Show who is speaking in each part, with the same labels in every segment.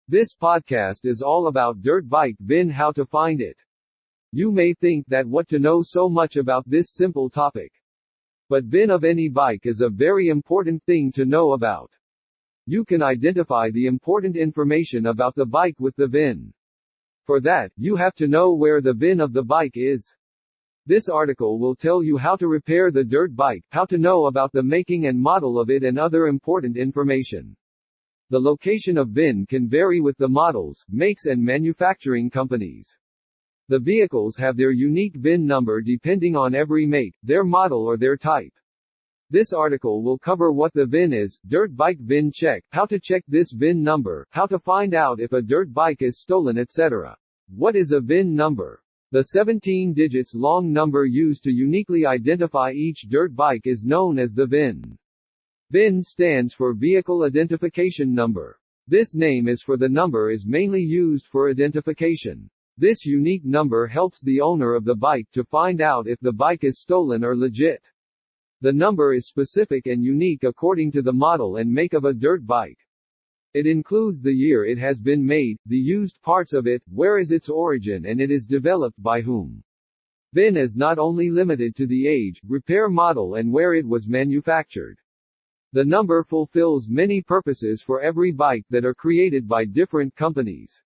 Speaker 1: This podcast is all about dirt bike VIN, how to find it. You may think that what to know so much about this simple topic. But VIN of any bike is a very important thing to know about. You can identify the important information about the bike with the VIN. For that, you have to know where the VIN of the bike is. This article will tell you how to repair the dirt bike, how to know about the making and model of it, and other important information. The location of VIN can vary with the models, makes and manufacturing companies. The vehicles have their unique VIN number depending on every make, their model or their type. This article will cover what the VIN is, dirt bike VIN check, how to check this VIN number, how to find out if a dirt bike is stolen, etc. What is a VIN number? The 17 digits long number used to uniquely identify each dirt bike is known as the VIN. VIN stands for Vehicle Identification Number. This name is for the number is mainly used for identification. This unique number helps the owner of the bike to find out if the bike is stolen or legit. The number is specific and unique according to the model and make of a dirt bike. It includes the year it has been made, the used parts of it, where is its origin, and it is developed by whom. VIN is not only limited to the age, repair model, and where it was manufactured. The number fulfills many purposes for every bike that are created by different companies.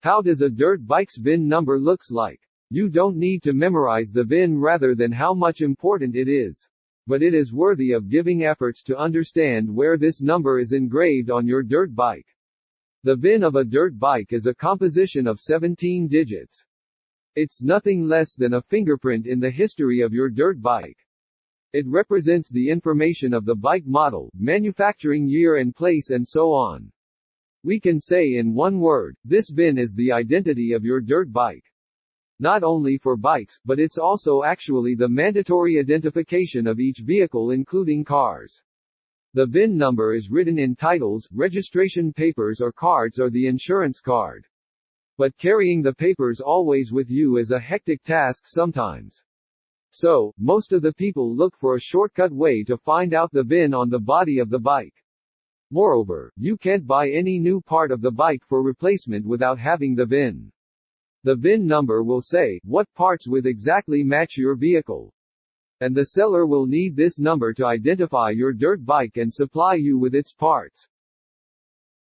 Speaker 1: How does a dirt bike's VIN number looks like? You don't need to memorize the VIN rather than how much important it is. But it is worthy of giving efforts to understand where this number is engraved on your dirt bike. The VIN of a dirt bike is a composition of 17 digits. It's nothing less than a fingerprint in the history of your dirt bike. It represents the information of the bike model, manufacturing year and place, and so on. We can say in one word, this VIN is the identity of your dirt bike. Not only for bikes, but it's also actually the mandatory identification of each vehicle including cars. The VIN number is written in titles, registration papers or cards, or the insurance card. But carrying the papers always with you is a hectic task sometimes. So, most of the people look for a shortcut way to find out the VIN on the body of the bike. Moreover, you can't buy any new part of the bike for replacement without having the VIN. The VIN number will say what parts with exactly match your vehicle. And the seller will need this number to identify your dirt bike and supply you with its parts.